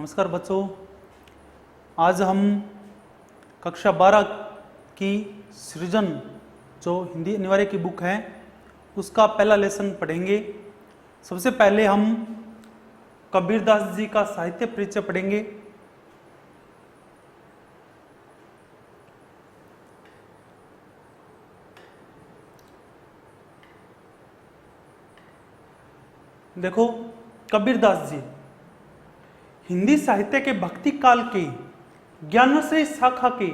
नमस्कार बच्चों, आज हम कक्षा 12 की सृजन जो हिंदी अनिवार्य की बुक है उसका पहला लेसन पढ़ेंगे। सबसे पहले हम कबीरदास जी का साहित्य परिचय पढ़ेंगे। देखो, कबीरदास जी हिंदी साहित्य के भक्ति काल के ज्ञानश्री शाखा के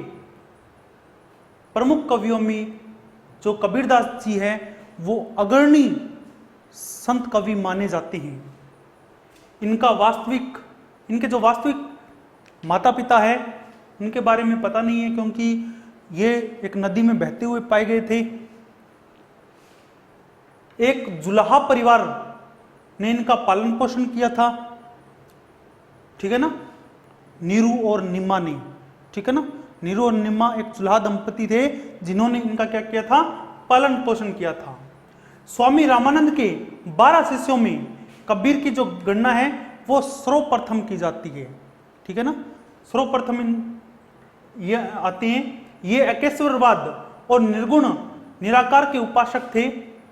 प्रमुख कवियों में जो कबीरदास जी हैं वो अग्रणी संत कवि माने जाते हैं। इनके जो वास्तविक माता पिता है उनके बारे में पता नहीं है, क्योंकि ये एक नदी में बहते हुए पाए गए थे। एक जुलाहा परिवार ने इनका पालन पोषण किया था, ठीक है ना, नीरू और निम्मा ने, ठीक है ना। नीरू और निम्मा एक जुलाहा दंपति थे जिन्होंने इनका क्या किया था, पालन पोषण किया था। स्वामी रामानंद के 12 शिष्यों में कबीर की जो गणना है वो सर्वप्रथम की जाती है, ठीक है ना। सर्वप्रथम ये आते हैं। ये एकेश्वरवाद और निर्गुण निराकार के उपासक थे।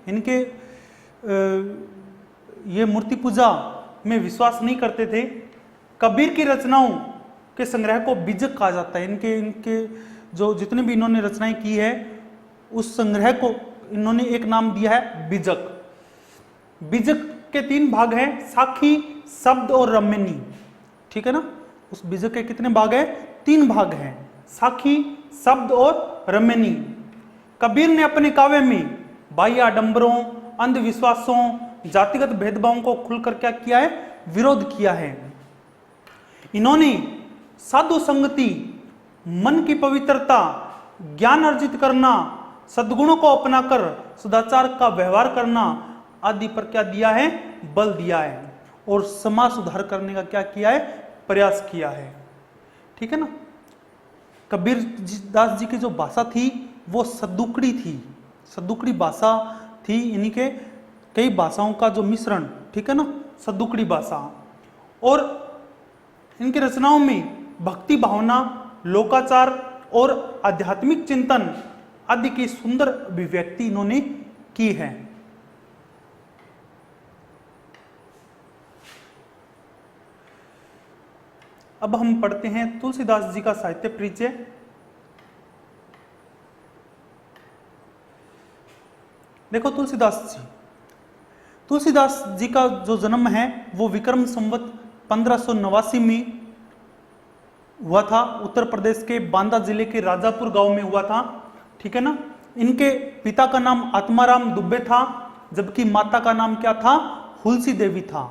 इनके ये मूर्ति पूजा में विश्वास नहीं करते थे। कबीर की रचनाओं के संग्रह को बीजक कहा जाता है। इनके जो जितने भी इन्होंने रचनाएं की है उस संग्रह को इन्होंने एक नाम दिया है बीजक। बीजक के 3 भाग हैं, साखी, शब्द और रमणी, ठीक है ना। उस बीजक के कितने भाग हैं? 3 भाग हैं, साखी, शब्द और रमणी। कबीर ने अपने काव्य में बाह्य आडंबरों, अंधविश्वासों, जातिगत भेदभावों को खुलकर क्या किया है, विरोध किया है। इन्होंने साधु संगति, मन की पवित्रता, ज्ञान अर्जित करना, सद्गुणों को अपनाकर सदाचार का व्यवहार करना आदि पर क्या दिया है, बल दिया है, और समाज सुधार करने का क्या किया है, प्रयास किया है, ठीक है ना। कबीर दास जी की जो भाषा थी वो सद्दुकड़ी थी, सद्दुकड़ी भाषा थी। इन्हीं के कई भाषाओं का जो मिश्रण, ठीक है ना, सद्दुकड़ी भाषा। और इनकी रचनाओं में भक्ति भावना, लोकाचार और आध्यात्मिक चिंतन आदि की सुंदर अभिव्यक्ति इन्होंने की है। अब हम पढ़ते हैं तुलसीदास जी का साहित्य परिचय। देखो, तुलसीदास जी का जो जन्म है वो विक्रम संवत 1589 में हुआ था। उत्तर प्रदेश के बांदा जिले के राजापुर गांव में हुआ था, ठीक है ना। इनके पिता का नाम आत्माराम दुबे था, जबकि माता का नाम क्या था, हुलसी देवी था,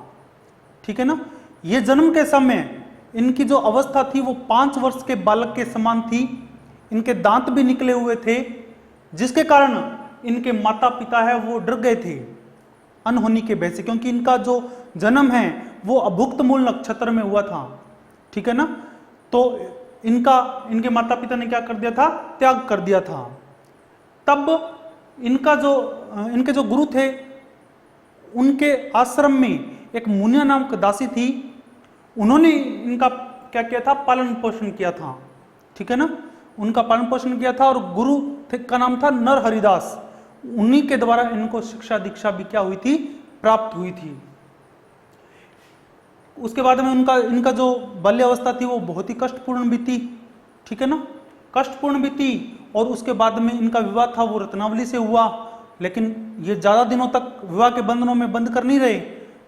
ठीक है ना। ये जन्म के समय इनकी जो अवस्था थी वो 5 वर्ष के बालक के समान थी। इनके दांत भी निकले हुए थे, जिसके कारण इनके माता पिता है वो डर गए थे अनहोनी के भय से, क्योंकि इनका जो जन्म है वो अभुक्त मूल नक्षत्र में हुआ था, ठीक है ना। तो इनके माता पिता ने क्या कर दिया था, त्याग कर दिया था। तब इनके जो गुरु थे उनके आश्रम में एक मुनिया नाम की दासी थी। उन्होंने इनका क्या किया था, पालन पोषण किया था, ठीक है ना। उनका पालन पोषण किया था और गुरु का नाम था नर हरिदास। उन्हीं के द्वारा इनको शिक्षा दीक्षा भी क्या हुई थी, प्राप्त हुई थी। उसके बाद में इनका जो बाल्यावस्था थी वो बहुत ही कष्टपूर्ण बीती, ठीक है ना, कष्टपूर्ण बीती। और उसके बाद में इनका विवाह था वो रत्नावली से हुआ, लेकिन ये ज्यादा दिनों तक विवाह के बंधनों में बंद कर नहीं रहे।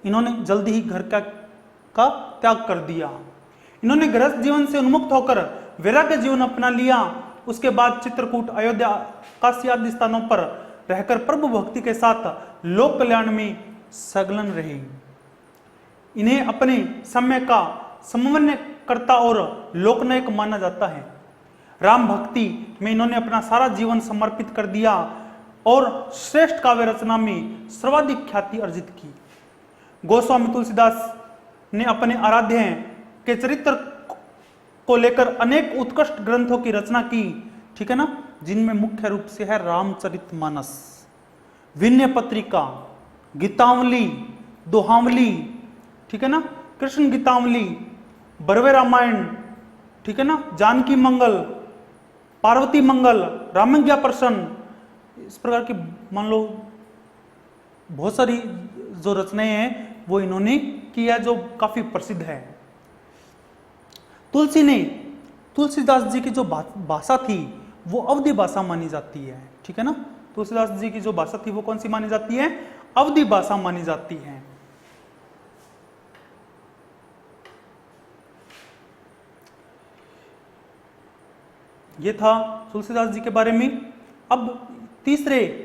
इन्होंने जल्दी ही घर का त्याग कर दिया। इन्होंने गृहस्थ जीवन से उन्मुक्त होकर वैराग्य जीवन अपना लिया। उसके बाद चित्रकूट, अयोध्या, काशी आदि स्थानों पर रहकर प्रभु भक्ति के साथ लोक कल्याण में संलग्न रहे। इन्हें अपने समय का समन्वयकर्ता और लोकनायक माना जाता है। राम भक्ति में इन्होंने अपना सारा जीवन समर्पित कर दिया और श्रेष्ठ काव्य रचना में सर्वाधिक ख्याति अर्जित की। गोस्वामी तुलसीदास ने अपने आराध्य के चरित्र को लेकर अनेक उत्कृष्ट ग्रंथों की रचना की, ठीक है ना, जिनमें मुख्य रूप से है रामचरितमानस, विनय पत्रिका, गीतावली, दोहावली, ठीक है ना, कृष्ण गीतावली, बरवे रामायण, ठीक है ना, जानकी मंगल, पार्वती मंगल, रामज्ञा प्रसन्न, इस प्रकार की मान लो बहुत सारी जो रचनाएं हैं वो इन्होंने किया, जो काफी प्रसिद्ध है। तुलसीदास जी की जो भाषा थी वो अवधी भाषा मानी जाती है, ठीक है ना। तुलसीदास जी की जो भाषा थी वो कौन सी मानी जाती है? अवधी भाषा मानी जाती है। ये था तुलसीदास जी के बारे में। अब तीसरे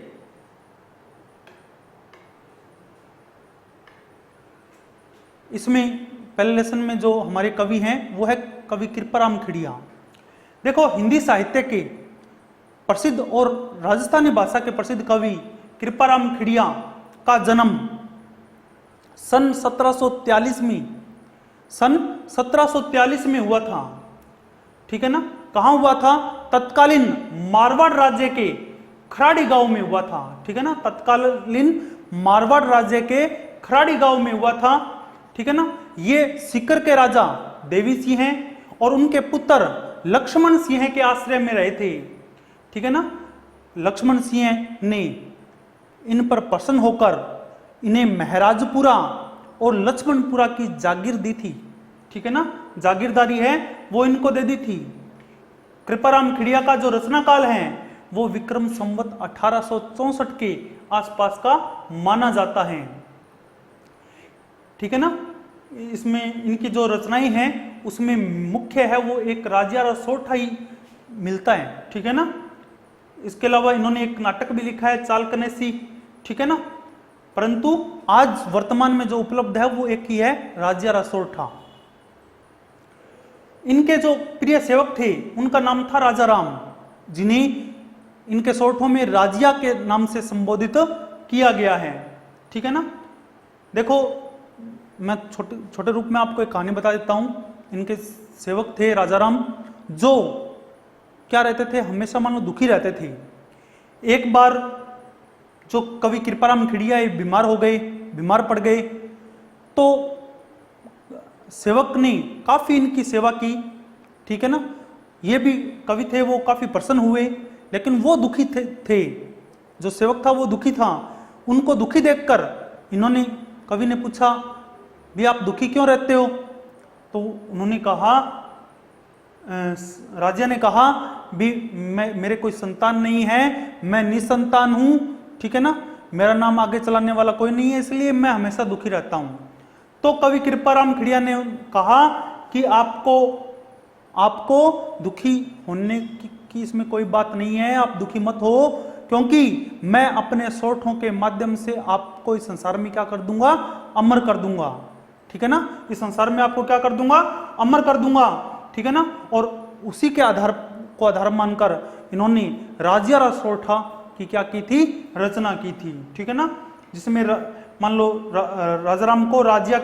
इसमें पहले लेसन में जो हमारे कवि हैं वो है कवि कृपाराम खिड़िया। देखो, हिंदी साहित्य के प्रसिद्ध और राजस्थानी भाषा के प्रसिद्ध कवि कृपाराम खिड़िया का जन्म सन 1743 में हुआ था, ठीक है ना। कहां हुआ था? तत्कालीन मारवाड़ राज्य के खराड़ी गांव में हुआ था, ठीक है ना। तत्कालीन मारवाड़ राज्य के खराड़ी गांव में हुआ था, ठीक है ना। ये सीकर के राजा देवी सिंह हैं और उनके पुत्र लक्ष्मण सिंह के आश्रय में रहे थे, ठीक है ना। लक्ष्मण सिंह ने इन पर प्रसन्न होकर इन्हें महराजपुरा और लक्ष्मणपुरा की जागीर दी थी, ठीक है ना। जागीरदारी है वो इनको दे दी थी। कृपाराम खिड़िया का जो रचना काल है वो विक्रम संवत 1864 के आसपास का माना जाता है, ठीक है ना। इसमें इनकी जो रचनाएं हैं उसमें मुख्य है वो एक राजिया रसोठा ही मिलता है, ठीक है ना। इसके अलावा इन्होंने एक नाटक भी लिखा है चालकनेसी, ठीक है ना। परंतु आज वर्तमान में जो उपलब्ध है वो एक ही है, राजिया रसोठा। इनके जो प्रिय सेवक थे उनका नाम था राजा राम, जिन्हें इनके सोठों में राजिया के नाम से संबोधित किया गया है, ठीक है ना। देखो, मैं छोटे रूप में आपको एक कहानी बता देता हूं। इनके सेवक थे राजा राम, जो क्या रहते थे, हमेशा मानो दुखी रहते थे। एक बार जो कवि कृपाराम खिड़िया बीमार पड़ गए, तो सेवक ने काफी इनकी सेवा की, ठीक है ना। ये भी कवि थे, वो काफी प्रसन्न हुए, लेकिन वो दुखी थे। जो सेवक था वो दुखी था। उनको दुखी देखकर कवि ने पूछा, भी आप दुखी क्यों रहते हो? तो उन्होंने कहा, राजा ने कहा, भी मेरे कोई संतान नहीं है, मैं निसंतान हूं, ठीक है ना। मेरा नाम आगे चलाने वाला कोई नहीं है, इसलिए मैं हमेशा दुखी रहता हूं। तो कवि कृपाराम खिड़िया ने कहा कि आपको दुखी होने की इसमें कोई बात नहीं है, आप दुखी मत हो, क्योंकि मैं अपने सोठों के माध्यम से आपको इस संसार में क्या कर दूंगा? अमर कर दूंगा, ठीक है ना। इस संसार में आपको क्या कर दूंगा? अमर कर दूंगा, ठीक है ना। और उसी के आधार मानकर इन्होंने राजिया रसोठा की क्या की थी? रचना की थी, ठीक है ना। जिसमें मान लो राजाराम को राजिया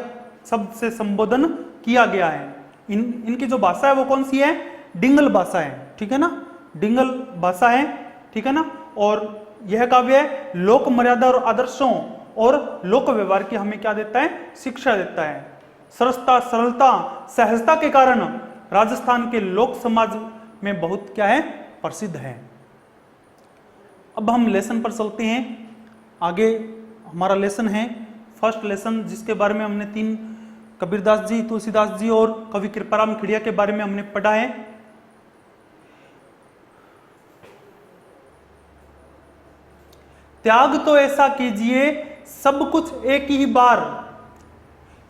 शब्द से संबोधन किया गया है। इनकी जो भाषा है वो कौन सी है? डिंगल भाषा है, ठीक है ना। डिंगल भाषा है, ठीक है ना। और यह काव्य लोक मर्यादा और आदर्शों और लोक व्यवहार की हमें क्या देता है? शिक्षा देता है। सरसता, सरलता, सहजता के कारण राजस्थान के लोक समाज में बहुत क्या है? प्रसिद्ध है। अब हम लेसन पर चलते हैं। आगे हमारा लेसन है फर्स्ट लेसन, जिसके बारे में हमने 3 कबीरदास जी, तुलसीदास जी और कवि कृपाराम खिड़िया के बारे में हमने पढ़ा है। त्याग तो ऐसा कीजिए सब कुछ एक ही बार,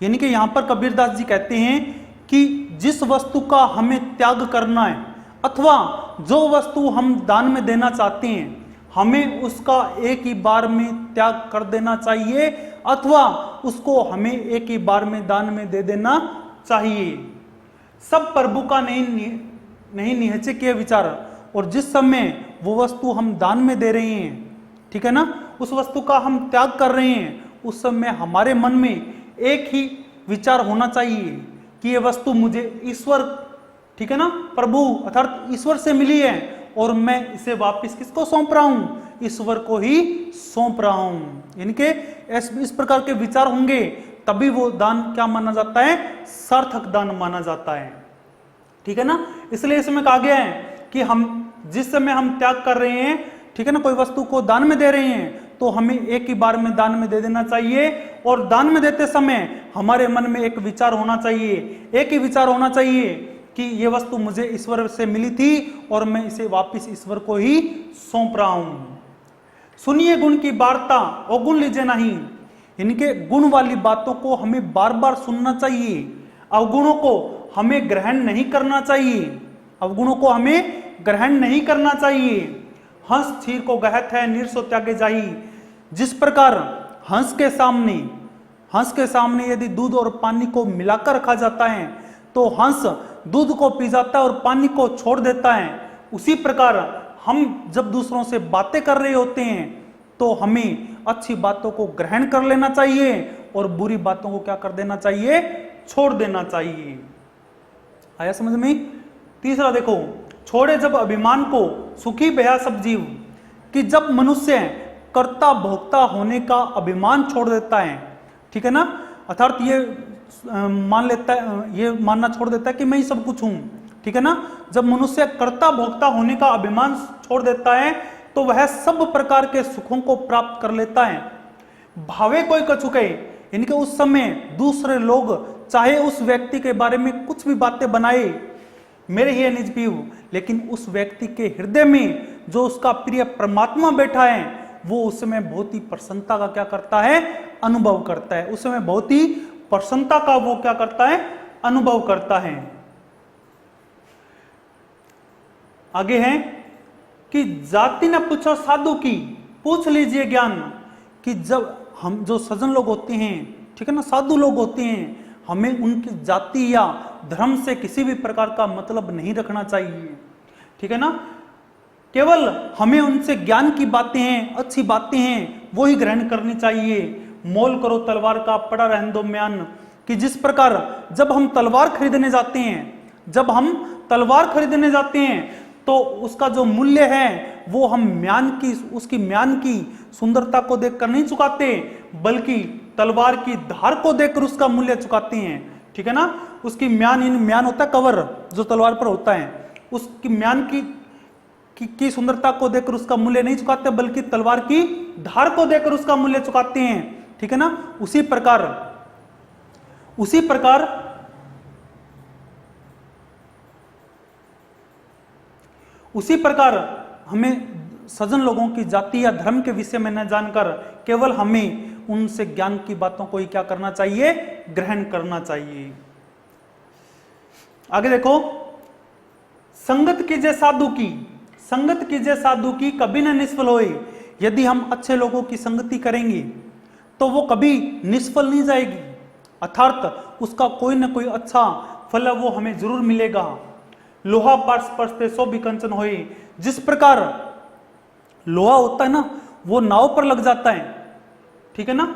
यानी कि यहां पर कबीरदास जी कहते हैं कि जिस वस्तु का हमें त्याग करना है अथवा जो वस्तु हम दान में देना चाहते हैं, हमें उसका एक ही बार में त्याग कर देना चाहिए अथवा उसको हमें एक ही बार में दान में दे देना चाहिए। सब प्रभु का नहीं निहचे किए विचार, और जिस समय वो वस्तु हम दान में दे रहे हैं, ठीक है ना, उस वस्तु का हम त्याग कर रहे हैं, उस समय हमारे मन में एक ही विचार होना चाहिए कि ये वस्तु मुझे ईश्वर, ठीक है ना, प्रभु अर्थात ईश्वर से मिली है और मैं इसे वापस किसको सौंप रहा हूं? ईश्वर को ही सौंप रहा हूं। यानी कि इस प्रकार के विचार होंगे तभी वो दान क्या माना जाता है, सार्थक दान माना जाता है। ठीक है ना, इसलिए इसमें कहा गया है कि हम जिस समय हम त्याग कर रहे हैं, ठीक है ना, कोई वस्तु को दान में दे रहे हैं, तो हमें एक ही बार में दान में दे देना चाहिए। और दान में देते समय हमारे मन में एक विचार होना चाहिए, एक ही विचार होना चाहिए कि ये वस्तु मुझे ईश्वर से मिली थी और मैं इसे वापस ईश्वर को ही सौंप रहा हूं। सुनिए गुण की वार्ता अवगुण लीजिए नहीं, इनके गुण वाली बातों को हमें बार बार सुनना चाहिए, अवगुणों को हमें ग्रहण नहीं करना चाहिए, अवगुणों को हमें ग्रहण नहीं करना चाहिए। हंस क्षीर को गहत है, नीर सो त्यागे जाही। जिस प्रकार हंस के सामने यदि दूध और पानी को मिलाकर रखा जाता है तो हंस दूध को पी जाता है और पानी को छोड़ देता है, उसी प्रकार हम जब दूसरों से बातें कर रहे होते हैं तो हमें अच्छी बातों को ग्रहण कर लेना चाहिए और बुरी बातों को क्या कर देना चाहिए, छोड़ देना चाहिए। आया समझ में? तीसरा देखो, छोड़े जब अभिमान को सुखी भया सब जीव, कि जब मनुष्य कर्ता भोक्ता होने का अभिमान छोड़ देता है, ठीक है ना, अर्थात ये मान लेता है, ये मानना छोड़ देता है कि मैं ही सब कुछ हूं, ठीक है ना, जब मनुष्य कर्ता भोक्ता होने का अभिमान छोड़ देता है तो वह सब प्रकार के सुखों को प्राप्त कर लेता है। भावे कोई कछुके, इनके उस समय दूसरे लोग चाहे उस व्यक्ति के बारे में कुछ भी बातें बनाए, मेरे ही निज पीव, लेकिन उस व्यक्ति के हृदय में जो उसका प्रिय परमात्मा बैठा है वो उस समय बहुत ही प्रसन्नता का क्या करता है, अनुभव करता है। उस समय बहुत ही प्रसन्नता का वो क्या करता है, अनुभव करता है। आगे है कि जाति न पूछो साधु की, पूछ लीजिए ज्ञान, कि जब हम जो सज्जन लोग होते हैं, ठीक है ना, साधु लोग होते हैं, हमें उनकी जाति या धर्म से किसी भी प्रकार का मतलब नहीं रखना चाहिए, ठीक है ना, केवल हमें उनसे ज्ञान की बातें हैं, अच्छी बातें हैं, वो ही ग्रहण करनी चाहिए। मोल करो तलवार का पड़ा रहने दो म्यान, कि जिस प्रकार जब हम तलवार खरीदने जाते हैं, तो उसका जो मूल्य है वो हम उसकी म्यान की सुंदरता को देखकर नहीं चुकाते, बल्कि तलवार की धार को देखकर उसका मूल्य चुकाते हैं, ठीक है ना। उसकी म्यान होता है कवर जो तलवार पर होता है, उसकी म्यान की सुंदरता को देखकर उसका मूल्य नहीं चुकाते, बल्कि तलवार की धार को देखकर उसका मूल्य चुकाते हैं, ठीक है ना। उसी प्रकार हमें सज्जन लोगों की जाति या धर्म के विषय में न जानकर केवल हमें उनसे ज्ञान की बातों को ही क्या करना चाहिए, ग्रहण करना चाहिए। आगे देखो, संगत कीजिए साधु की कभी न निष्फल होए। यदि हम अच्छे लोगों की संगति करेंगे तो वो कभी निष्फल नहीं जाएगी, अर्थात उसका कोई ना कोई अच्छा फल वो हमें जरूर मिलेगा। लोहा पार्श परस्ते सो भी कंचन होए, जिस प्रकार लोहा होता है ना वो नाव पर लग जाता है, ठीक है ना,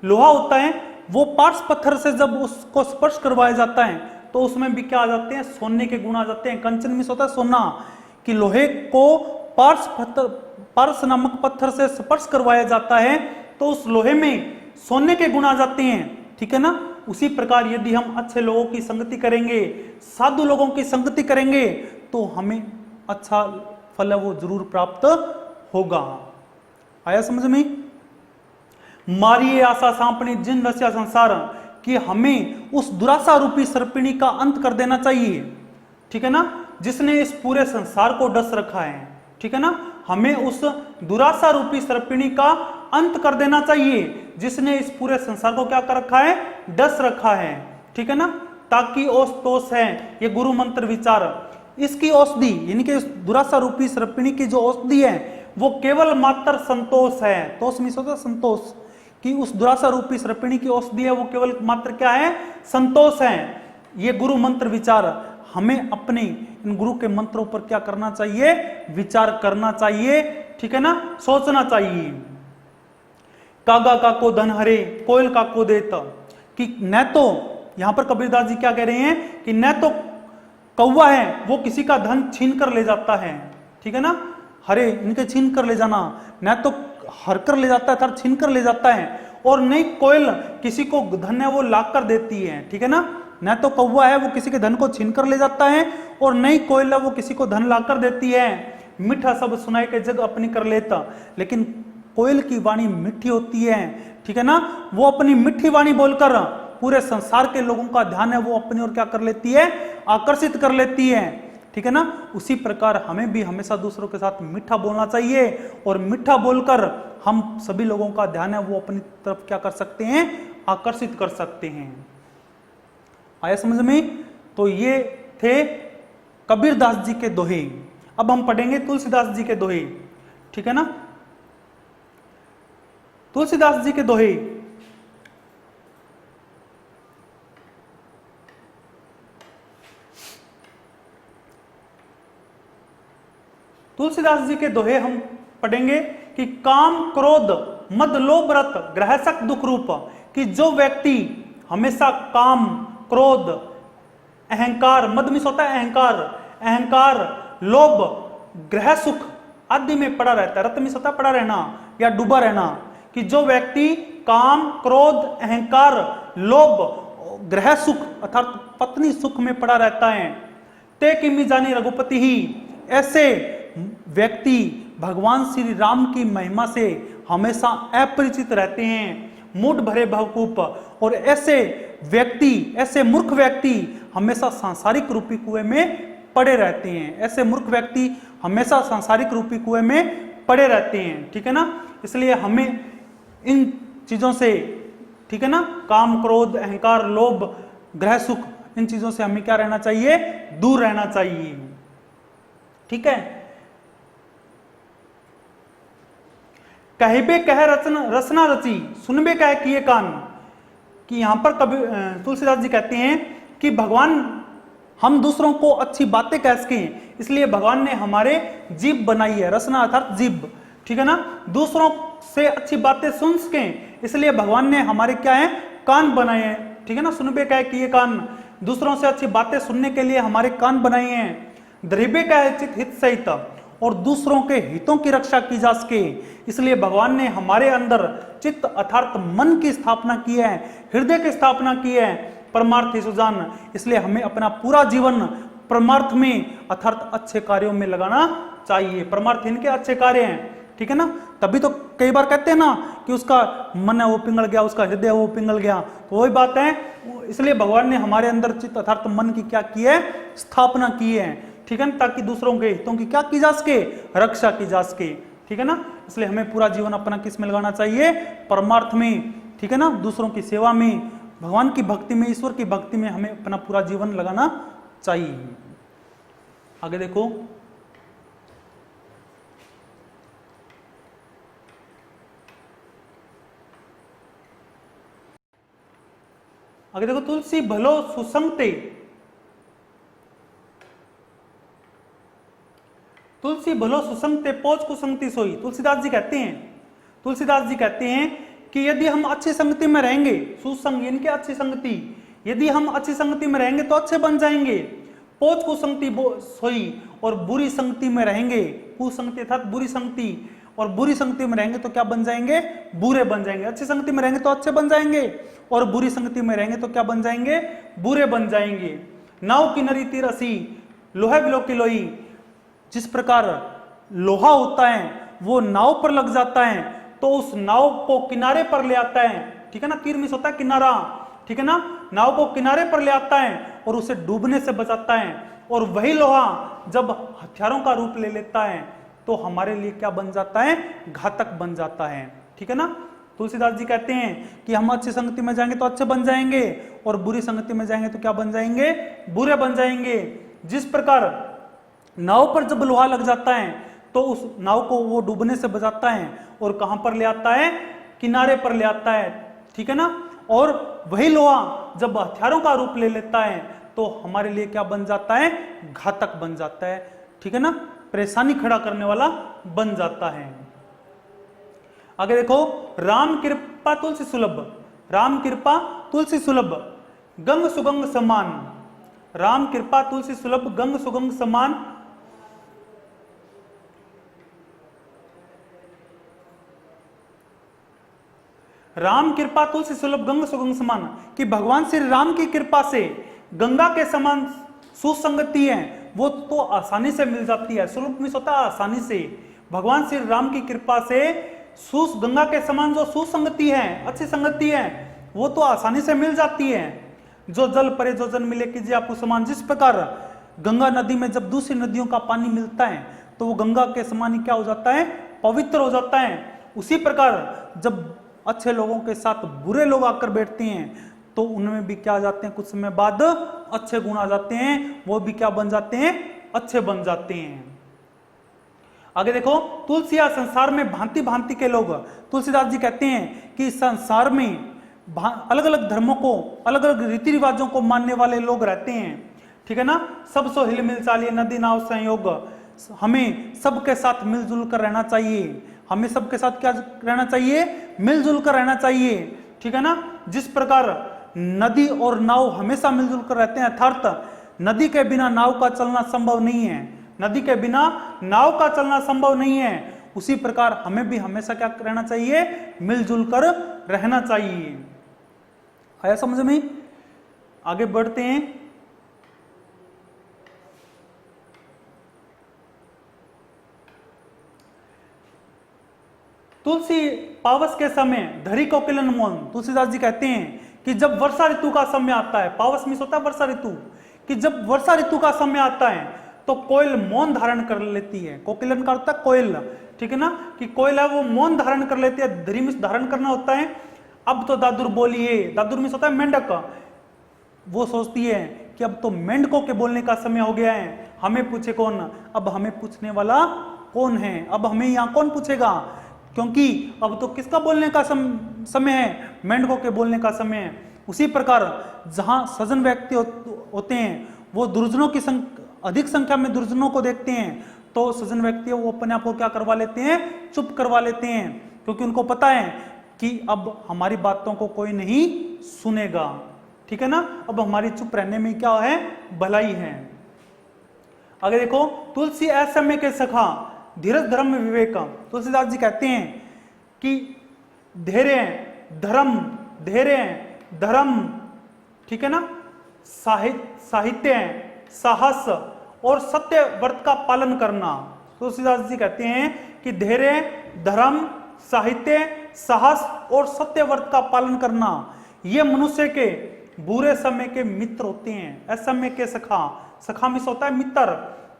लोहा होता है वो पार्श पत्थर से जब उसको स्पर्श करवाया जाता है तो उसमें भी क्या आ जाते हैं, सोने के गुण आ जाते हैं। कंचन मिस होता है सोना, कि लोहे को पार्श नामक पत्थर से स्पर्श करवाया जाता है तो उस लोहे में सोने के गुण आ जाते हैं, ठीक है ना। उसी प्रकार यदि हम अच्छे लोगों की संगति करेंगे, साधु लोगों की संगति करेंगे तो हमें अच्छा फल वो जरूर प्राप्त होगा। आया समझ में? मारिए आशा सांपनी जिन रस्या संसार, कि हमें उस दुराशा रूपी सर्पिणी का अंत कर देना चाहिए, ठीक है ना, जिसने इस पूरे संसार को डस रखा है, ठीक है ना। हमें उस दुराशा रूपी सर्पिणी का अंत कर देना चाहिए जिसने इस पूरे संसार को क्या कर रखा है, डस रखा है, ठीक है ना। ताकि औस तोष है ये गुरु मंत्र विचार, इसकी औषधि यानी कि दुराशा रूपी सर्पिणी की जो औषधि है वो केवल मात्र संतोष है। तोष मिस होता संतोष, कि उस दुराशा रूपी सर्पिणी की औषधि है वो केवल मात्र क्या है, संतोष है। ये गुरु मंत्र विचार, हमें अपने इन गुरु के मंत्रों पर क्या करना चाहिए, विचार करना चाहिए, ठीक है ना, सोचना चाहिए। कागा काको धन हरे कोयल काको देत, कि न तो यहां पर कबीरदास जी क्या कह रहे हैं कि न तो कौवा है वो किसी का धन छीन कर ले जाता है, ठीक है ना, हरे इनके छीन कर ले जाना, न तो हर कर ले जाता है, छीन कर ले जाता है, और नई कोयल किसी को धन है वो लाकर कर देती है, ठीक है ना। न तो कौवा है वो किसी के धन को छीन कर ले जाता है, और नई कोयल है वो किसी को धन ला कर देती है। मीठा सब सुनाई के जग अपनी कर लेता, लेकिन कोयल की वाणी मीठी होती है, ठीक है ना। वो अपनी मीठी वाणी बोलकर पूरे संसार के लोगों का ध्यान है वो अपनी ओर क्या कर लेती है, आकर्षित कर लेती है, ठीक है ना। उसी प्रकार हमें भी हमेशा दूसरों के साथ मीठा बोलना चाहिए, और मीठा बोलकर हम सभी लोगों का ध्यान है वो अपनी तरफ क्या कर सकते हैं, आकर्षित कर सकते हैं। आया समझ में। तो ये थे कबीरदास जी के दोहे। अब हम पढ़ेंगे तुलसीदास जी के दोहे, ठीक है ना। तुलसीदास जी के दोहे। तुलसीदास जी के दोहे हम पढ़ेंगे कि काम क्रोध मद लोभ रत ग्रहसक दुख रूप, कि जो व्यक्ति हमेशा काम क्रोध अहंकार, मद मिस होता है अहंकार, अहंकार लोभ ग्रह सुख आदि में पड़ा रहता है, रत मिस होता है पड़ा रहना या डूबा रहना, कि जो व्यक्ति काम क्रोध अहंकार लोभ ग्रह सुख अर्थात पत्नी सुख में पड़ा रहता है, ते किमी जानी रघुपति ही, ऐसे व्यक्ति भगवान श्री राम की महिमा से हमेशा अपरिचित रहते हैं, मूड भरे भवकूप, और ऐसे व्यक्ति ऐसे मूर्ख व्यक्ति हमेशा सांसारिक रूपी कुएं में पड़े रहते हैं, ऐसे मूर्ख व्यक्ति हमेशा सांसारिक रूपी कुएं में पड़े रहते हैं, ठीक है ना। इसलिए हमें इन चीजों से, ठीक है ना, काम क्रोध अहंकार लोभ ग्रह सुख, इन चीजों से हमें क्या रहना चाहिए, दूर रहना चाहिए, ठीक है। कहबे कह रचना रची सुनबे कह किए कान, कि यहां पर कभी तुलसीदास जी कहते हैं कि भगवान हम दूसरों को अच्छी बातें कह सकें, इसलिए भगवान ने हमारे जीभ बनाई है, रसना अर्थात जीभ, ठीक है ना। दूसरों से अच्छी बातें सुन सकें, इसलिए भगवान ने हमारे क्या है, कान बनाए हैं, ठीक है ना। सुनबे कह किए कान, दूसरों से अच्छी बातें सुनने के लिए हमारे कान बनाए हैं। द्रव्य का है चित हित सहित, और दूसरों के हितों की रक्षा की जा सके, इसलिए भगवान ने हमारे अंदर चित्त अर्थात मन की स्थापना की है, हृदय की स्थापना की है, परमार्थ सुजान, इसलिए हमें अपना पूरा जीवन परमार्थ में अर्थात अच्छे कार्यों में लगाना चाहिए। परमार्थ इनके अच्छे कार्य हैं, ठीक है ना। तभी तो कई बार कहते हैं ना कि उसका मन है वो पिघल गया, उसका हृदय वो पिघल गया, तो वही बात है। इसलिए भगवान ने हमारे अंदर चित्त अर्थात मन की क्या की है, स्थापना की है, ठीक है ना, ताकि दूसरों के हितों की क्या की जा सके, रक्षा की जा सके, ठीक है ना। इसलिए हमें पूरा जीवन अपना किस में लगाना चाहिए, परमार्थ में, ठीक है ना, दूसरों की सेवा में, भगवान की भक्ति में, ईश्वर की भक्ति में हमें अपना पूरा जीवन लगाना चाहिए। आगे देखो, आगे देखो, तुलसी भलो सुसंगते, तुलसी भलो सुसंगते पोच कुसंगति सोई। तुलसीदास जी कहते हैं कि यदि हम अच्छी संगति में रहेंगे, सुसंग इनके अच्छी संगति, यदि हम अच्छी संगति में रहेंगे तो अच्छे बन जाएंगे। पोच कुसंगति सोई, और बुरी संगति में रहेंगे, कुसंगति अर्थात बुरी संगति, और बुरी संगति में रहेंगे तो क्या बन जाएंगे, बुरे बन जाएंगे। अच्छी संगति में रहेंगे तो अच्छे बन जाएंगे, और बुरी संगति में रहेंगे तो क्या बन जाएंगे, बुरे बन जाएंगे। नाव किनरी तीर असी लोहे बिलो की लोई, जिस प्रकार लोहा होता है वो नाव पर लग जाता है तो उस नाव को किनारे पर ले आता है, ठीक है ना, तीर मिस होता है किनारा, ठीक है ना, नाव को किनारे पर ले आता है और उसे डूबने से बचाता है। और वही लोहा जब हथियारों का रूप ले लेता है तो हमारे लिए क्या बन जाता है, घातक बन जाता है, ठीक है ना। तुलसीदास जी कहते हैं कि हम अच्छी संगति में जाएंगे तो अच्छे बन जाएंगे, और बुरी संगति में जाएंगे तो क्या बन जाएंगे, बुरे बन जाएंगे। जिस प्रकार नाव पर जब लोहा लग जाता है तो उस नाव को वो डूबने से बचाता है, और कहां पर ले आता है, किनारे पर ले आता है, ठीक है ना। और वही लोहा जब हथियारों का रूप ले लेता है तो हमारे लिए क्या बन जाता है, घातक बन जाता है, ठीक है ना, परेशानी खड़ा करने वाला बन जाता है। आगे देखो, राम कृपा तुलसी सुलभ, राम कृपा तुलसी सुलभ गंग सुगंग समान, राम कृपा तुलसी सुलभ गंग सुगंग समान। राम कृपा तुलसी सुलभ गंगा सुगंग समान, कि भगवान श्री राम की कृपा से गंगा के समान सुसंगति है वो तो आसानी से मिल जाती है। सुलभ में होता है आसानी से, भगवान श्री राम की कृपा से गंगा के समान जो सुसंगति है, अच्छी संगति है, वो तो आसानी से मिल जाती है। जो जल परे जो जन मिले कीजिए आपको समान, जिस प्रकार गंगा नदी में जब दूसरी नदियों का पानी मिलता है तो वो गंगा के समान ही क्या हो जाता है, पवित्र हो जाता है। उसी प्रकार जब अच्छे लोगों के साथ बुरे लोग आकर बैठते हैं तो उनमें भी क्या आ जाते हैं, कुछ समय बाद अच्छे गुण आ जाते हैं, वो भी क्या बन जाते हैं, अच्छे बन जाते हैं। आगे देखो, तुलसी या संसार में भांति भांति के लोग, तुलसीदास जी कहते हैं कि संसार में अलग अलग धर्मों को, अलग अलग रीति रिवाजों को मानने वाले लोग रहते हैं, ठीक है ना। सब सो हिल मिल चालिए नदी नाव संयोग, हमें सबके साथ मिलजुल कर रहना चाहिए, हमें सबके साथ क्या रहना चाहिए, मिलजुल कर रहना चाहिए, ठीक है ना। जिस प्रकार नदी और नाव हमेशा मिलजुल कर रहते हैं, अर्थात नदी के बिना नाव का चलना संभव नहीं है, नदी के बिना नाव का चलना संभव नहीं है, उसी प्रकार हमें भी हमेशा क्या रहना चाहिए, मिलजुल कर रहना चाहिए। आया समझ में? आगे बढ़ते हैं। तुलसी पावस के समय धरी कोकिलन मौन, तुलसीदास जी कहते हैं कि जब वर्षा ऋतु का समय आता है, पावस में होता है वर्षा ऋतु, कि जब वर्षा ऋतु का समय आता है तो कोयल मौन धारण कर लेती है। कोकिलन का होता है कोयल, ठीक है ना, कि कोयल है वो मौन धारण कर लेती है, धरी में धारण करना होता है। अब तो दादुर बोलिए, दादुर में होता है मेंढक, वो सोचती है कि अब तो मेंढकों के बोलने का समय हो गया है, हमें पूछे कौन, अब हमें पूछने वाला कौन है, अब हमें यहाँ कौन पूछेगा, क्योंकि अब तो किसका बोलने का समय है, मेंढकों के बोलने का समय है। उसी प्रकार जहां सज्जन व्यक्ति होते हैं वो दुर्जनों की अधिक संख्या में दुर्जनों को देखते हैं, तो सज्जन व्यक्ति वो अपने आप को क्या करवा लेते हैं, चुप करवा लेते हैं, क्योंकि उनको पता है कि अब हमारी बातों को कोई नहीं सुनेगा, ठीक है ना, अब हमारी चुप रहने में क्या है, भलाई है। आगे देखो, तुलसी असमय के सखा धीरज धर्म विवेक, तुलसीदास जी कहते हैं कि धैर्य धर्म, ठीक है ना, साहित्य साहस और सत्य व्रत का पालन करना। तुलसीदास जी कहते हैं कि धैर्य धर्म साहित्य साहस और सत्य व्रत का पालन करना ये मनुष्य के बुरे समय के मित्र होते हैं। असमय के सखा, सखा मिस होता है मित्र,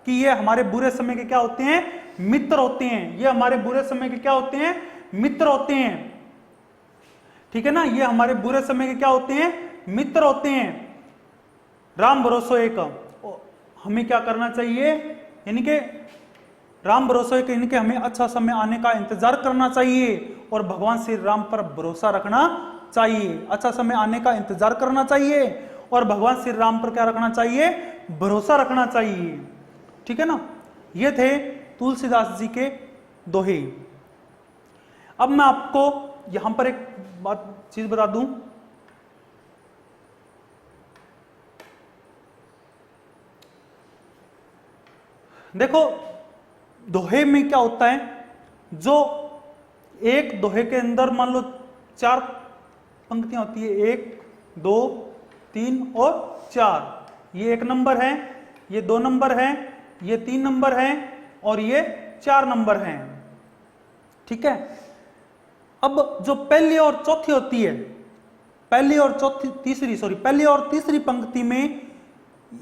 कि ये हमारे बुरे समय के क्या होते हैं, मित्र होते हैं, ये हमारे बुरे समय के क्या होते हैं, मित्र होते हैं, ठीक है ना, ये हमारे बुरे समय के क्या होते हैं, मित्र होते हैं। राम भरोसो एक, हमें क्या करना चाहिए, यानी कि राम भरोसा के, यानी कि हमें अच्छा समय आने का इंतजार करना चाहिए और भगवान श्री राम पर भरोसा रखना चाहिए, अच्छा समय आने का इंतजार करना चाहिए और भगवान श्री राम पर क्या रखना चाहिए, भरोसा रखना चाहिए, ठीक है ना। ये थे तुलसीदास जी के दोहे। अब मैं आपको यहां पर एक चीज बता दूं, देखो दोहे में क्या होता है, जो एक दोहे के अंदर मान लो 4 पंक्तियां होती है, 1 2 3 और 4, ये 1 नंबर है, ये 2 नंबर है, ये 3 नंबर है और ये 4 नंबर है, ठीक है। अब जो पहली और चौथी होती है, पहली और तीसरी पंक्ति में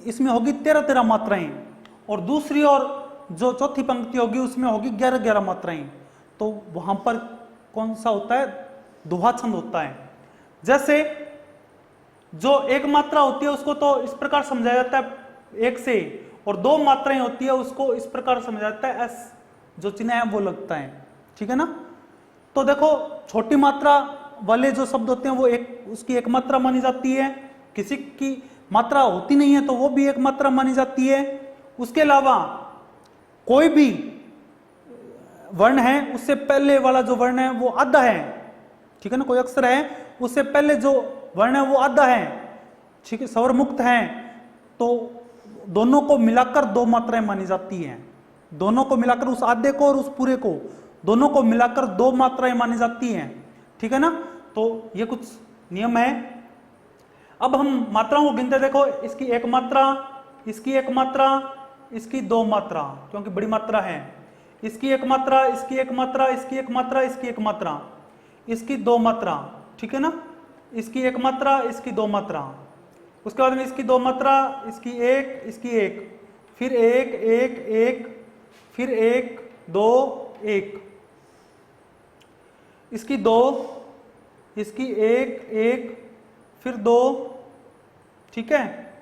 इसमें होगी 13 मात्राएं और दूसरी और जो चौथी पंक्ति होगी उसमें होगी 11 मात्राएं। तो वहां पर कौन सा होता है, दोहा छंद होता है। जैसे जो 1 मात्रा होती है उसको तो इस प्रकार समझाया जाता है 1 से, और 2 मात्राएं होती है उसको इस प्रकार समझाया जाता है एस, जो चिन्ह है वो लगता है, ठीक है ना। तो देखो छोटी मात्रा वाले जो शब्द होते हैं वो उसकी 1 मात्रा मानी जाती है, किसी की मात्रा होती नहीं है तो वो भी 1 मात्रा मानी जाती है। उसके अलावा कोई भी वर्ण है उससे पहले वाला जो वर्ण है वो आधा है, ठीक है ना, कोई अक्षर है उससे पहले जो वर्ण है वो आधा है, ठीक है, स्वर मुक्त है, तो दोनों को मिलाकर 2 मात्राएं मानी जाती हैं, दोनों को मिलाकर उस आधे को और उस पूरे को दोनों को मिलाकर 2 मात्राएं मानी जाती हैं, ठीक है ना। तो ये कुछ नियम है। अब हम मात्राओं को गिनते, देखो इसकी एक मात्रा, इसकी एक मात्रा, इसकी दो मात्रा, क्योंकि बड़ी मात्रा है, इसकी एक मात्रा, इसकी एक मात्रा, इसकी एक मात्रा, इसकी एक मात्रा, इसकी दो मात्रा, ठीक है ना, इसकी एक मात्रा, इसकी दो मात्रा, उसके बाद में इसकी दो मात्रा, इसकी एक, इसकी एक, फिर एक, एक, एक, फिर एक, दो, एक, इसकी दो, इसकी एक, एक, फिर दो, ठीक है,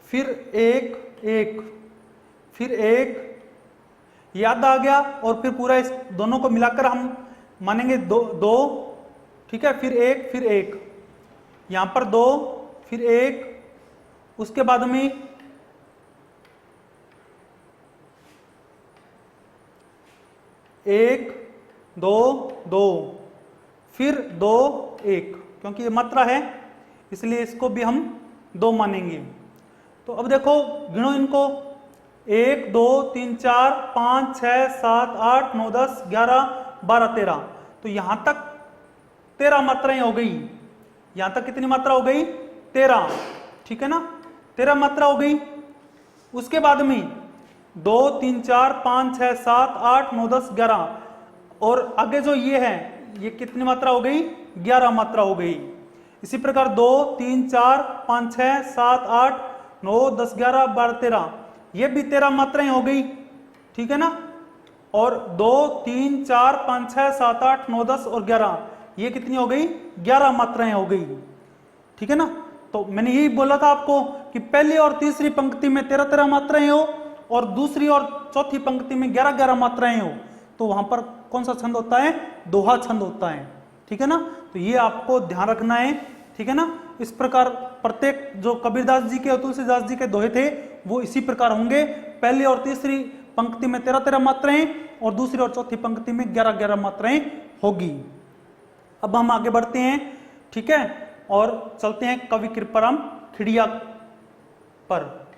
फिर एक, एक, फिर एक, याद आ गया, और फिर पूरा इस दोनों को मिलाकर हम मानेंगे दो, दो, ठीक है, फिर एक, यहां पर दो, फिर एक, उसके बाद में एक, दो, दो, फिर दो, एक, क्योंकि ये मात्रा है इसलिए इसको भी हम दो मानेंगे। तो अब देखो गिनो इनको, 1 2 3 4 5 6 7 8 9 10 11 12 13, तो यहां तक 13 मात्राएं हो गई। यहां तक कितनी मात्रा हो गई? 13, ठीक है ना, 13 मात्रा हो गई। उसके बाद में 2 3 4 5 6 7 8 9 10 11, और आगे जो ये है ये कितनी मात्रा हो गई? 11 मात्रा हो गई। इसी प्रकार 2 3 4 5 6 7 8 9 10 11 12 13, ये भी 13 मात्राएं हो गई, ठीक है ना, और 2 3 4 5 6 7 8 9 10 और 11, ये कितनी हो गई? 11 मात्राएं हो गई, ठीक है ना। तो मैंने यही बोला था आपको कि पहली और तीसरी पंक्ति में 13 13 मात्राएं हो और दूसरी और चौथी पंक्ति में 11 11 मात्राएं हो, तो वहां पर कौन सा छंद होता है? दोहा छंद होता है, ठीक है ना। तो ये आपको ध्यान रखना है, ठीक है ना। इस प्रकार प्रत्येक जो कबीरदास जी के और तुलसीदास जी के दोहे थे वो इसी प्रकार होंगे, पहली और तीसरी पंक्ति में 13 13 मात्राएं और दूसरी और चौथी पंक्ति में 11 11 मात्राएं होगी। अब हम आगे बढ़ते हैं, ठीक है, और चलते हैं कवि कृपाराम खिड़िया पर।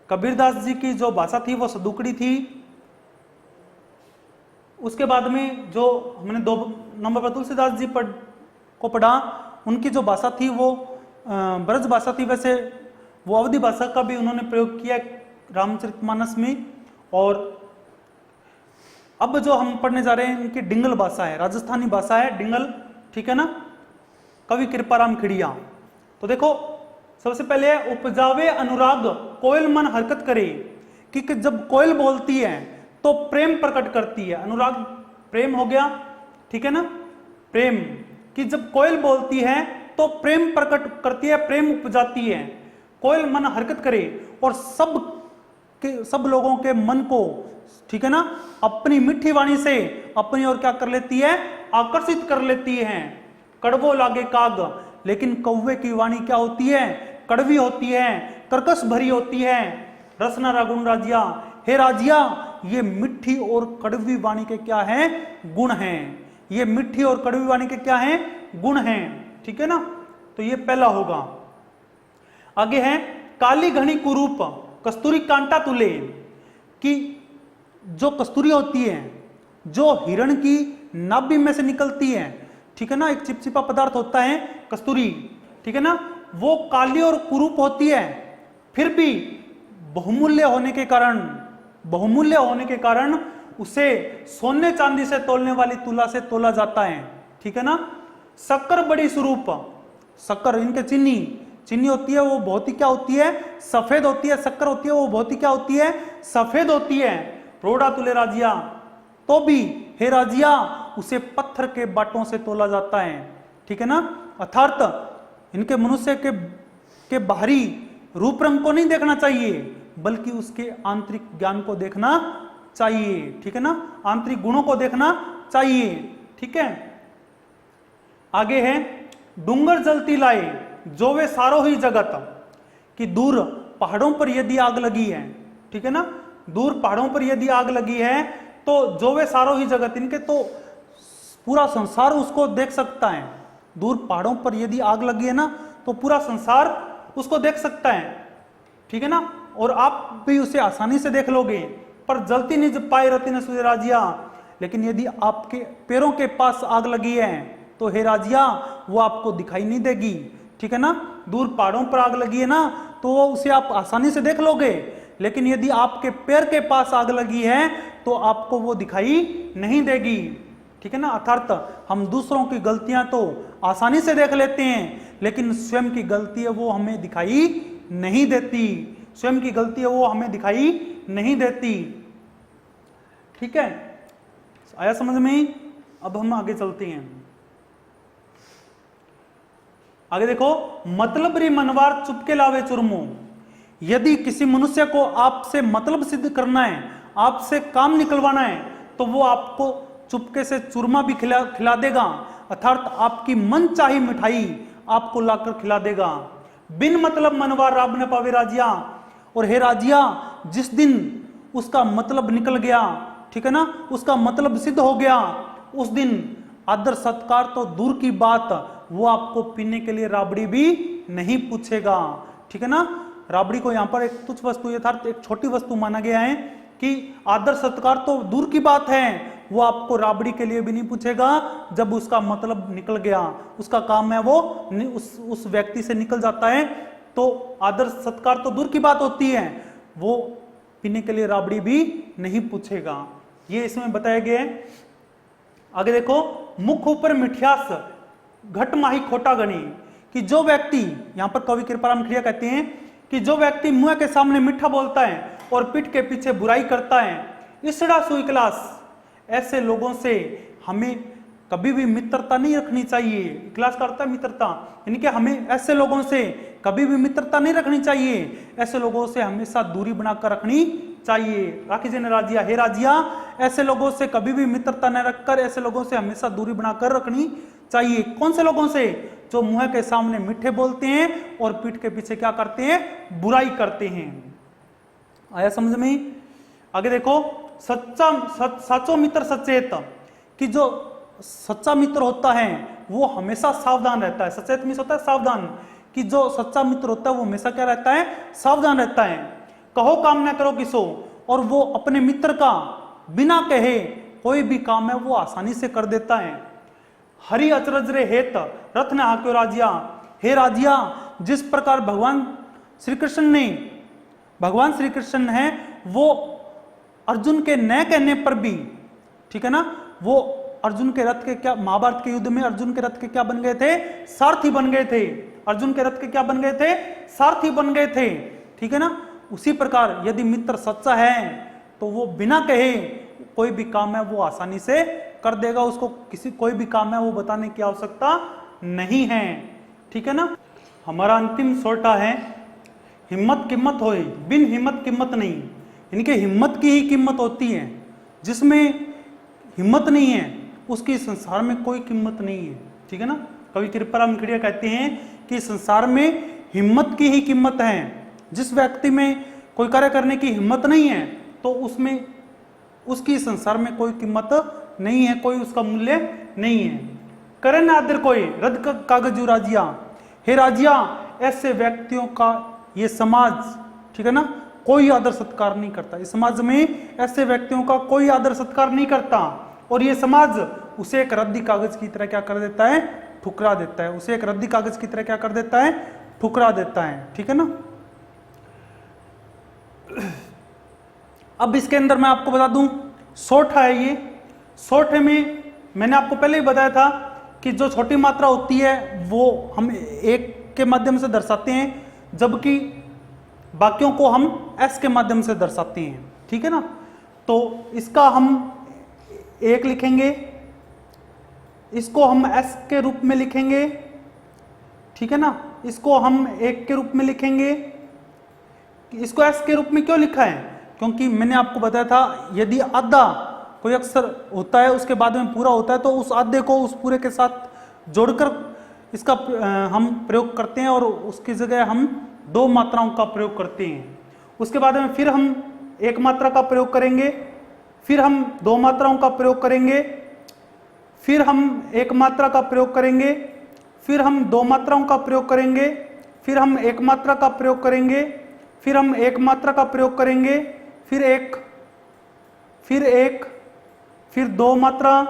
कबीरदास जी की जो भाषा थी वो सदुकड़ी थी। उसके बाद में जो हमने 2 नंबर पर तुलसीदास जी को पढ़ा, उनकी जो भाषा थी वो ब्रज भाषा थी। वैसे वो अवधि भाषा का भी उन्होंने प्रयोग किया रामचरितमानस में। और अब जो हम पढ़ने जा रहे हैं इनकी डिंगल भाषा है, राजस्थानी भाषा है डिंगल, ठीक है ना। कवि कृपाराम खिड़िया। तो देखो सबसे पहले उपजावे अनुराग कोयल मन हरकत करे, कि जब कोयल बोलती है तो प्रेम प्रकट करती है। अनुराग प्रेम हो गया, ठीक है ना, प्रेम, कि जब कोयल बोलती है तो प्रेम प्रकट करती है, प्रेम उपजाती है। कोयल मन हरकत करे और सब लोगों के मन को, ठीक है ना, अपनी मीठी वाणी से अपनी ओर क्या कर लेती है? आकर्षित कर लेती है। कड़वो लागे काग, लेकिन कौवे की वाणी क्या होती है? कड़वी होती है, कर्कश भरी होती है। रसना रागुण राजिया, हे राजिया, ये मिट्ठी और कड़वी वाणी के क्या हैं? गुण हैं। ये मिट्ठी और कड़वी वाणी के क्या हैं? गुण हैं, ठीक है ना। तो ये पहला होगा। आगे है काली घनी कुरूप कस्तूरी कांटा तुले, कि जो कस्तूरी होती है जो हिरण की नाभि में से निकलती है, ठीक है ना, एक चिपचिपा पदार्थ होता है कस्तूरी, ठीक है ना, वो काली और कुरूप होती है, फिर भी बहुमूल्य होने के कारण उसे सोने चांदी से तोलने वाली तुला से तोला जाता है, ठीक है ना। शक्कर बड़ी स्वरूप, शक्कर इनके चीनी होती है, वो बहुत ही क्या होती है? सफेद होती है। शक्कर होती है वो बहुत ही क्या होती है? सफेद होती है। रोड़ा तुले राजिया, तो भी हे राजिया उसे पत्थर के बाटों से तोला जाता है, ठीक है ना। अर्थात इनके मनुष्य के बाहरी रूप रंग को नहीं देखना चाहिए, बल्कि उसके आंतरिक ज्ञान को देखना चाहिए, ठीक है ना, आंतरिक गुणों को देखना चाहिए, ठीक है। आगे है डूंगर जलती लाए जो वे सारो ही जगत, कि दूर पहाड़ों पर यदि आग लगी है, ठीक है ना, दूर पहाड़ों पर यदि आग लगी है तो जो वे सारो ही जगत, इनके तो पूरा संसार उसको देख सकता है। दूर पहाड़ों पर यदि आग लगी है ना तो पूरा संसार उसको देख सकता है, ठीक है ना, और आप भी उसे आसानी से देख लोगे। पर जलती निज पाए रति न सूझे राजिया, लेकिन यदि आपके पैरों के पास आग लगी है तो हे राजिया वो आपको दिखाई नहीं देगी, ठीक है ना। दूर पहाड़ों पर आग लगी है ना तो वो उसे आप आसानी से देख लोगे, लेकिन यदि आपके पैर के पास आग लगी है तो आपको वो दिखाई नहीं देगी, ठीक है ना। अर्थात हम दूसरों की गलतियां तो आसानी से देख लेते हैं, लेकिन स्वयं की गलती है वो हमें दिखाई नहीं देती, स्वयं की गलती है वो हमें दिखाई नहीं देती, ठीक है। आया समझ में? अब हम आगे चलते हैं। आगे देखो, मतलब री मनवार चुपके लावे चुरमो। यदि किसी मनुष्य को आपसे मतलब सिद्ध करना है, आपसे काम निकलवाना है, तो वो आपको चुपके से चूरमा भी खिला देगा, अर्थात आपकी मन चाही मिठाई आपको लाकर खिला देगा। बिन मतलब मनवार राब न पावे राजिया, और हे राजिया जिस दिन उसका मतलब निकल गया, ठीक है ना, उसका मतलब सिद्ध हो गया, उस दिन आदर सत्कार तो दूर की बात, वो आपको पीने के लिए राबड़ी भी नहीं पूछेगा, ठीक है ना। राबड़ी को यहाँ पर एक तुच्छ वस्तु यथार्थ एक छोटी वस्तु माना गया है कि आदर सत्कार तो दूर की बात है, वो आपको राबड़ी के लिए भी नहीं पूछेगा जब उसका मतलब निकल गया, उसका काम है वो उस व्यक्ति से निकल जाता है, तो आदर सत्कार तो दूर की बात होती है, वो पीने के लिए राबड़ी भी नहीं पूछेगा। ये इसमें बताया गया है। आगे देखो, मुख ऊपर मिठियास घट माही खोटा गणी, कि जो व्यक्ति, यहां पर कवि कृपाराम खड़िया कहते हैं कि जो व्यक्ति मुंह के सामने मीठा बोलता है और पीठ के पीछे बुराई करता है, इसड़ा सुई क्लास, ऐसे लोगों से हमें कभी भी मित्रता नहीं रखनी चाहिए। क्लास का अर्थ है मित्रता, यानी कि हमें ऐसे लोगों से कभी भी मित्रता नहीं रखनी चाहिए, ऐसे लोगों से हमेशा दूरी बनाकर रखनी चाहिए। राखी जी ने राजिया, हे राजिया ऐसे लोगों से कभी भी मित्रता न रखकर ऐसे लोगों से हमेशा दूरी बनाकर रखनी चाहिए। कौन से लोगों से? जो मुंह के सामने मीठे बोलते हैं और पीठ के पीछे क्या करते हैं? बुराई करते हैं। आया समझ में? आगे देखो, सच्चो मित्र सचेत, कि जो सच्चा मित्र होता है वो हमेशा सावधान रहता है। सचेत मीन्स होता है सावधान, कि जो सच्चा मित्र होता है वो हमेशा क्या रहता है? सावधान रहता है। कहो काम ना करो किसो, और वो अपने मित्र का बिना कहे कोई भी काम है वो आसानी से कर देता है। हरि अचरज रे हेत रथ ने हाक्यो राजिया, हे राजिया जिस प्रकार भगवान श्री कृष्ण है वो अर्जुन के न कहने पर भी, ठीक है ना, वो अर्जुन के रथ के क्या, महाभारत के युद्ध में अर्जुन के रथ के क्या बन गए थे? सारथी बन गए थे। अर्जुन के रथ के क्या बन गए थे? सारथी बन गए थे, ठीक है ना। उसी प्रकार यदि मित्र सच्चा है तो वो बिना कहे कोई भी काम है वो आसानी से कर देगा, उसको कोई भी काम है वो बताने की आवश्यकता नहीं है, ठीक है ना। हमारा अंतिम सोटा है, हिम्मत कीमत होए बिन हिम्मत कीमत नहीं, यानी कि हिम्मत की ही कीमत होती है, जिसमें हिम्मत नहीं है उसकी संसार में कोई कीमत नहीं है, ठीक है ना। कवि कृपाराम खड़िया कहते हैं कि संसार में हिम्मत की ही कीमत है। जिस व्यक्ति में कोई कार्य करने की हिम्मत नहीं है तो उसमें उसकी संसार में कोई कीमत नहीं है, कोई उसका मूल्य नहीं है। करे ना आदर कोई रद्द कागजू राजिया, हे राजिया ऐसे व्यक्तियों का ये समाज, ठीक है ना, कोई आदर सत्कार नहीं करता। इस समाज में ऐसे व्यक्तियों का कोई आदर सत्कार नहीं करता, और ये समाज उसे एक रद्दी कागज की तरह क्या कर देता है? ठुकरा देता है। उसे एक रद्दी कागज की तरह क्या कर देता है? ठुकरा देता है, ठीक है ना। अब इसके अंदर मैं आपको बता दूं, सोठा है ये। सोठे में मैंने आपको पहले ही बताया था कि जो छोटी मात्रा होती है वो हम एक के माध्यम से दर्शाते हैं, जबकि वाक्यों को हम एस के माध्यम से दर्शाते हैं, ठीक है ना। तो इसका हम एक लिखेंगे, इसको हम एस के रूप में लिखेंगे, ठीक है ना। इसको हम एक के रूप में लिखेंगे। इसको एस के रूप में क्यों लिखा है? क्योंकि मैंने आपको बताया था यदि आधा कोई अक्षर होता है उसके बाद में पूरा होता है तो उस आधे को उस पूरे के साथ जोड़कर इसका हम प्रयोग करते हैं, और उसकी जगह हम दो मात्राओं का प्रयोग करते हैं। उसके बाद में फिर हम एक मात्रा का प्रयोग करेंगे, फिर हम दो मात्राओं का प्रयोग करेंगे, फिर हम एक मात्रा का प्रयोग करेंगे, फिर हम दो मात्राओं का प्रयोग करेंगे, फिर हम एक मात्रा का प्रयोग करेंगे, फिर हम एक मात्रा का प्रयोग करेंगे, फिर एक, फिर दो मात्रा,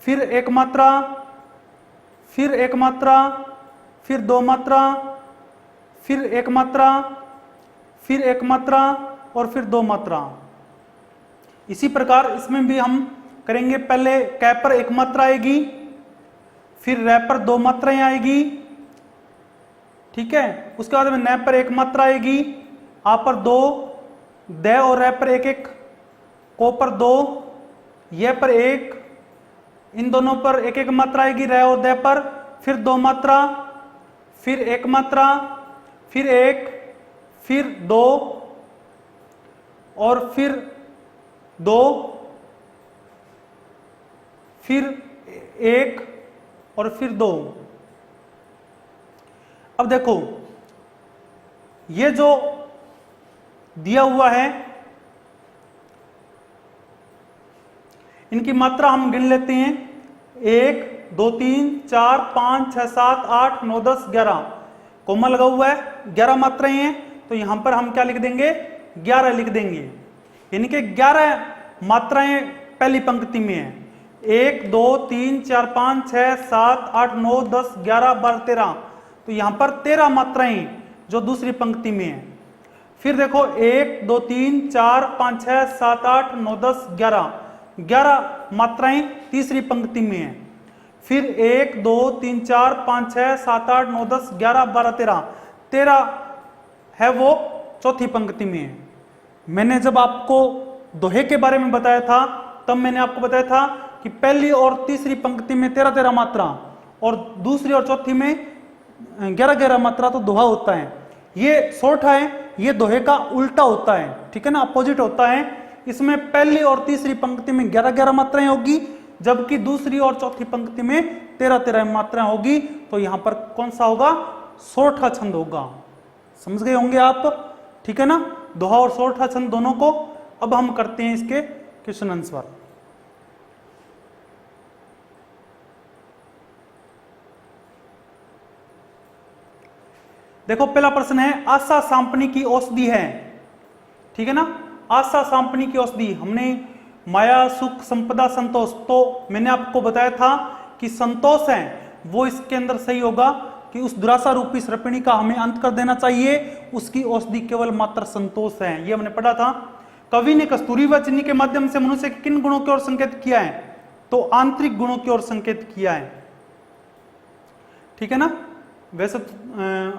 फिर एक मात्रा, फिर एक मात्रा, फिर दो मात्रा, फिर एक मात्रा, फिर एक मात्रा और फिर दो मात्रा। इसी प्रकार इसमें भी हम करेंगे। पहले कै पर एक मात्रा आएगी, फिर रै पर दो मात्राएं आएगी, ठीक है। उसके बाद में नै पर एक मात्रा आएगी, आ पर दो, दै और रै पर एक एक, को पर दो, य पर एक, इन दोनों पर एक एक मात्रा आएगी, रै और दै पर, फिर दो मात्रा, फिर एक मात्रा, फिर एक, फिर दो और फिर दो, फिर एक और फिर दो। अब देखो ये जो दिया हुआ है इनकी मात्रा हम गिन लेते हैं। 1 2 3 4 5 6 7 8 9 10 11 कोमा लगा हुआ है, 11 मात्राएं हैं। तो यहां पर हम क्या लिख देंगे? 11 लिख देंगे। यानी कि 11 मात्राएं पहली पंक्ति में है। 1 2 3 4 5 6 7 8 9 10 11 12 13। तो यहां पर 13 मात्राएं जो दूसरी पंक्ति में है। फिर देखो 1 2 3 4 5 6 7 8 9 10 11 मात्राएं तीसरी पंक्ति में है। फिर 1 2 3 4 5 6 7 8 9 10 11 12 13 है वो चौथी पंक्ति में है। मैंने जब आपको दोहे के बारे में बताया था तब मैंने आपको बताया था कि पहली और तीसरी पंक्ति में 13 मात्रा और दूसरी और चौथी में 11 मात्रा तो दोहा होता है। ये सोठा है, ये दोहे का उल्टा होता है, ठीक है ना, अपोजिट होता है। इसमें पहली और तीसरी पंक्ति में 11 मात्राएं होगी, जबकि दूसरी और चौथी पंक्ति में 13 मात्राएं होगी। तो यहां पर कौन सा होगा? सोठा छंद होगा। समझ गए होंगे आप, ठीक है ना, दोहा और सोठा छंद दोनों को। अब हम करते हैं इसके क्वेश्चन आंसर। देखो पहला प्रश्न है, आशा सांपनी की औषधि है, ठीक है ना। आशा सांपनी की औषधि, हमने माया सुख संपदा संतोष, तो मैंने आपको बताया था कि संतोष है वो इसके अंदर सही होगा कि उस दुराशा रूपी सर्पिणी का हमें अंत कर देना चाहिए, उसकी औषधि केवल मात्र संतोष है, ये हमने पढ़ा था। कवि ने कस्तूरी व चीनी के माध्यम से मनुष्य के किन गुणों की ओर संकेत किया है? तो आंतरिक गुणों की ओर संकेत किया है, ठीक है ना। वैसे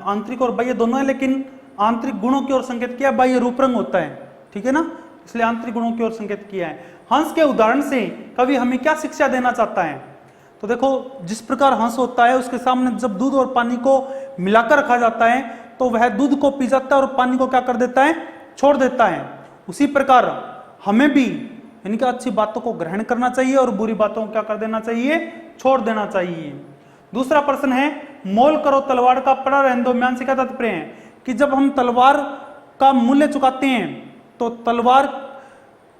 आंतरिक और बाह्य दोनों है, लेकिन आंतरिक गुणों की ओर संकेत किया, बाह्य रूप रंग होता है, ठीक है ना, इसलिए आंतरिक गुणों की ओर संकेत किया है। हंस के उदाहरण से कवि हमें क्या शिक्षा देना चाहता है? तो देखो जिस प्रकार हंस होता है उसके सामने जब दूध और पानी को मिलाकर रखा जाता है तो वह दूध को पी जाता है और पानी को क्या कर देता है? छोड़ देता है। उसी प्रकार हमें भी यानी कि अच्छी बातों को ग्रहण करना चाहिए और बुरी बातों को क्या कर देना चाहिए? छोड़ देना चाहिए। दूसरा प्रश्न है, मोल करो तलवार का पड़ा रहने दो म्यान से क्या तात्पर्य है? कि जब हम तलवार का मूल्य चुकाते हैं तो तलवार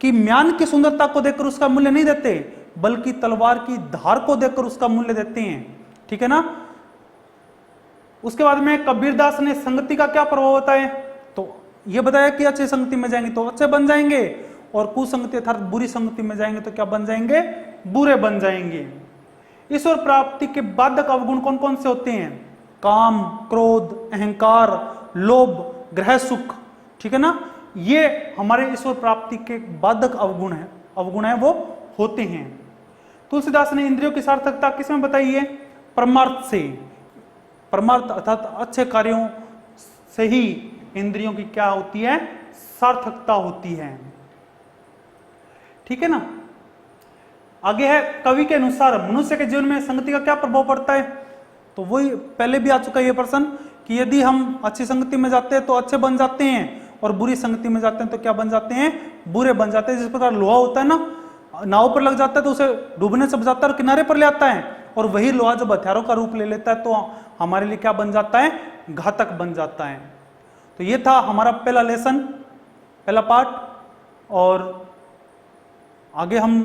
की म्यान की सुंदरता को देखकर उसका मूल्य नहीं देते, बल्कि तलवार की धार को देखकर उसका मूल्य देते हैं, ठीक है ना। उसके बाद में कबीरदास ने संगति का क्या प्रभाव बताया? तो ये बताया कि अच्छी संगति में जाएंगे तो अच्छे बन जाएंगे और कुसंगति अर्थात बुरी संगति में जाएंगे तो क्या बन जाएंगे? बुरे बन जाएंगे। ईश्वर प्राप्ति के बाधक अवगुण कौन कौन से होते हैं? काम, क्रोध, अहंकार, लोभ, ग्रह सुख, ठीक है ना, ये हमारे ईश्वर प्राप्ति के बाधक अवगुण है वो होते हैं। तुलसीदास ने इंद्रियों की सार्थकता किसमें बताई है? परमार्थ से। परमार्थ अर्थात अच्छे कार्यों से ही इंद्रियों की क्या होती है? सार्थकता होती है, ठीक है ना। आगे है, कवि के अनुसार मनुष्य के जीवन में संगति का क्या प्रभाव पड़ता है? तो वही पहले भी आ चुका है ये प्रश्न कि यदि हम अच्छी संगति में जाते हैं तो अच्छे बन जाते हैं और बुरी संगति में जाते हैं तो क्या बन जाते हैं? बुरे बन जाते हैं। जिस प्रकार लोहा होता है ना, नाव पर लग जाता है तो उसे डूबने से बचाता है और किनारे पर ले आता है, और वही लोहा जब हथियारों का रूप ले लेता है तो हमारे लिए क्या बन जाता है? घातक बन जाता है। तो ये था हमारा पहला लेसन, पहला पार्ट, और आगे हम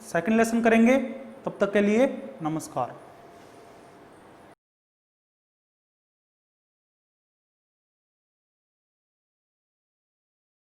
सेकंड लेसन करेंगे। तब तक के लिए नमस्कार।